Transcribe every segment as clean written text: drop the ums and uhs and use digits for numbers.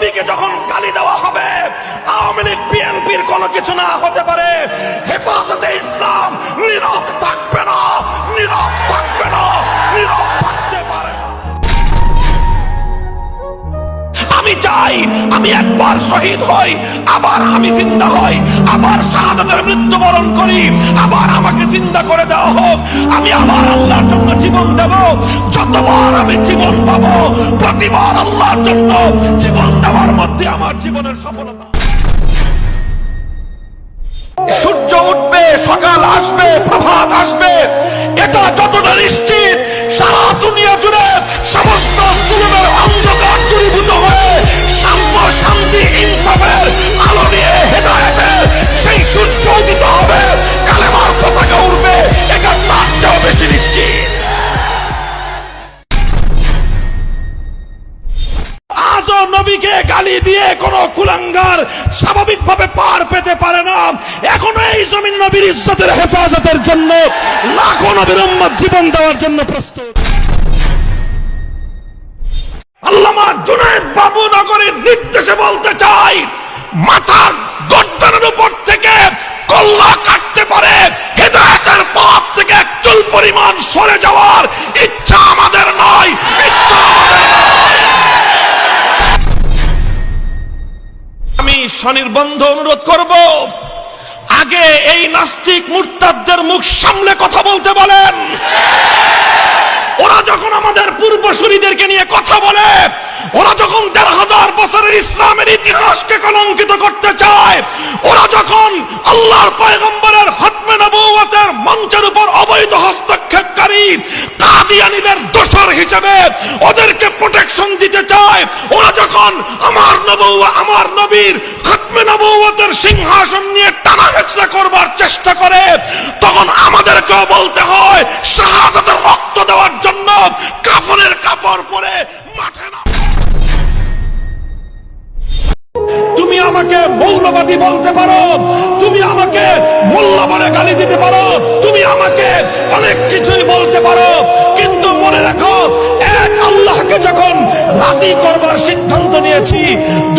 নবীকে যখন গালি দেওয়া হবে, আওয়ামী লীগ বিএনপির কোনো কিছু না হতে পারে, হেফাজতে ইসলাম নীরব থাকবে না, নীরব থাকবে না, নীরব থাকতে পারে না। আমি চাই আমি একবার শহীদ হই, আবার আমি জিন্দা হই, আবার শাহাদাতের মৃত্যুবরণ করি, আবার আমাকে জিন্দা করে দেওয়া হোক, আমি আবার আল্লাহর জন্য জীবন দেব। যতবার আমি জীবন পাবো, প্রতিবার আল্লাহর জন্য জীবন দেওয়ার মধ্যে আমার জীবনের সফলতা। সূর্য উঠবে, সকাল আসবে, প্রভাত আসবে, এটা যতটা নিশ্চিত, সারা দুনিয়া জুড়ে সমস্ত জুলুমের অন্ধকার দূরীভূত হয়ে শান্ত, শান্তি, ইনসাফের আলো নিয়ে হেদায়েতের সেই সূর্য উদিত হবে, কালেমার পতাকা উড়বে, এটা তার চেয়েও বেশি নিশ্চিত। আজও নবীকে গালি দিয়ে কোন কুলাঙ্গার স্বাভাবিকভাবে পার পেতে পারে না। এখনো এই জমিন নবীর ইজ্জতের হেফাজতের জন্য লাখো নবীর উম্মত জীবন দেওয়ার জন্য প্রস্তুত। আল্লামা জুনায়েদ বাবুনগরীর নির্দেশে বলতে চাই, মাথার গর্দানের উপর থেকে কল্লা কাটতে পারে, হেদায়েতের পথ থেকে এক চুল পরিমাণ সরে যাওয়ার ইচ্ছা আমাদের নয়, ইচ্ছা আমাদের নয়। আমি স্বনির্বন্ধ অনুরোধ করব, আগে এই নাস্তিক মুরতাদদের মুখ সামলে কথা বলতে বলেন। ওরা যখন আমাদের পূর্বসূরীদেরকে নিয়ে কথা বলে, ওরা যখন ১৫০০ বছরের ইসলামের ইতিহাসকে কলঙ্কিত করতে চায়, ওরা যখন আল্লাহর পয়গম্বরের খতমে নবুয়তের মঞ্চের উপর অবৈধ হস্তক্ষেপকারী কাদিয়ানীদের দোসর হিসেবে ওদেরকে প্রোটেকশন দিতে চায়, ওরা যখন আমার নবীর খতমে নবুয়তের সিংহাসন নিয়ে টানা হেচড়া করবার চেষ্টা করে, তখন আমাদেরকেও বলতে হয় শাহাদাতের রক্ত দেওয়ার জন্য কাফনের কাপড় পরে মাঠে না। তুমি আমাকে মৌলবাদী বলতে পারো, তুমি আমাকে মোল্লা বলে গালি দিতে পারো, তুমি আমাকে অনেক কিছুই বলতে পারো, কিন্তু মনে রাখো, এক আল্লাহকে যখন রাজি করবার সিদ্ধান্ত নিয়েছি,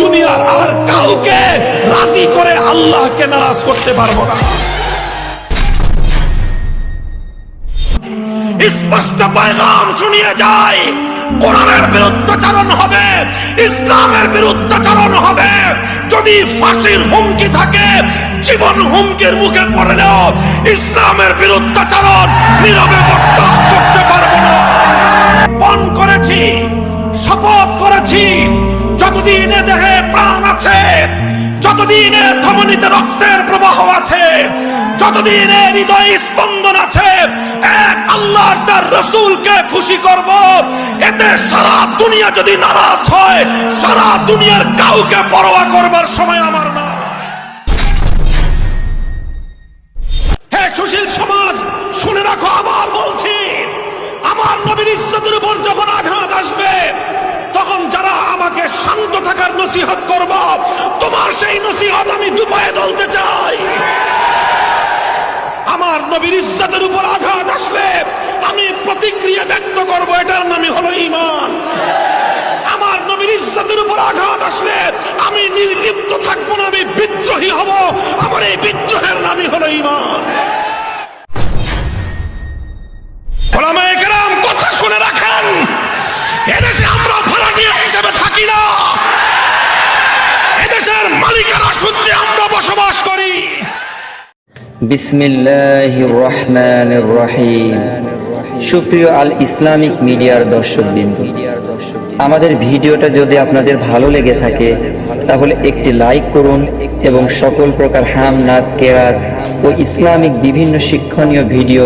দুনিয়ার আর কাউকে রাজি করে আল্লাহকে নারাজ করতে পারবো না। স্পষ্ট পয়গাম শুনিয়ে যায়, কোরআনের বিরুদ্ধাচরণ হবে, ইসলামের বিরুদ্ধাচরণ হবে। যদি ফাঁসির হুমকি থাকে, জীবন হুমকির মুখে পড়লেও ইসলামের বিরুদ্ধাচরণ নীরবে বরদাস্ত করতে পারবো না। পণ করেছি, শপথ করেছি, যতদিনে দেহে প্রাণ আছে, যতদিনে ধমনীতে রক্তের প্রবাহ আছে, যতদিনে হৃদয় স্পন্দন আছে, এক আল্লাহর তার রাসূলকে খুশি করব। এতে সারা দুনিয়া যদি নারাজ হয়, সারা দুনিয়ার কাউকে পরোয়া করবার সময় আমার না। হে সুশীল সমাজ, শুনে রাখো, আবার বলছি, আমার নবীর ইজ্জতের উপর যখন আঘাত আসবে, তখন যারা আমাকে শান্ত থাকার নসিহত করব, তোমার সেই নসিহত আমি দুপায়ে দলতে চাই। আমার নবীর ইজ্জতের উপর আঘাত আসলে আমি প্রতিক্রিয়া ব্যক্ত করব, এটার নামই হলো ঈমান। আমার নবীর ইজ্জতের উপর আঘাত আসলে আমি নির্লিপ্ত থাকবো না, আমি বিদ্রোহী হব, আমার এই বিদ্রোহের নামই হলো ঈমান। ওলামায়ে কেরাম, কথা শুনে রাখেন, এদেশে আমরা ভাড়াটিয়া হিসেবে থাকি না, এদেশের মালিকেরা সূত্রে আমরা বসবাস করি। বিসমিল্লাহির রহমানির রহিম। সুপ্রিয় আল ইসলামিক মিডিয়ার দর্শকবৃন্দ, আমাদের ভিডিওটা যদি আপনাদের ভালো লেগে থাকে, তাহলে একটি লাইক করুন এবং সকল প্রকার হাম, নাত, কেরাত ও ইসলামিক বিভিন্ন শিক্ষণীয় ভিডিও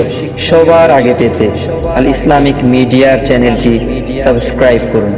সবার আগে পেতে আল ইসলামিক মিডিয়ার চ্যানেলটি সাবস্ক্রাইব করুন।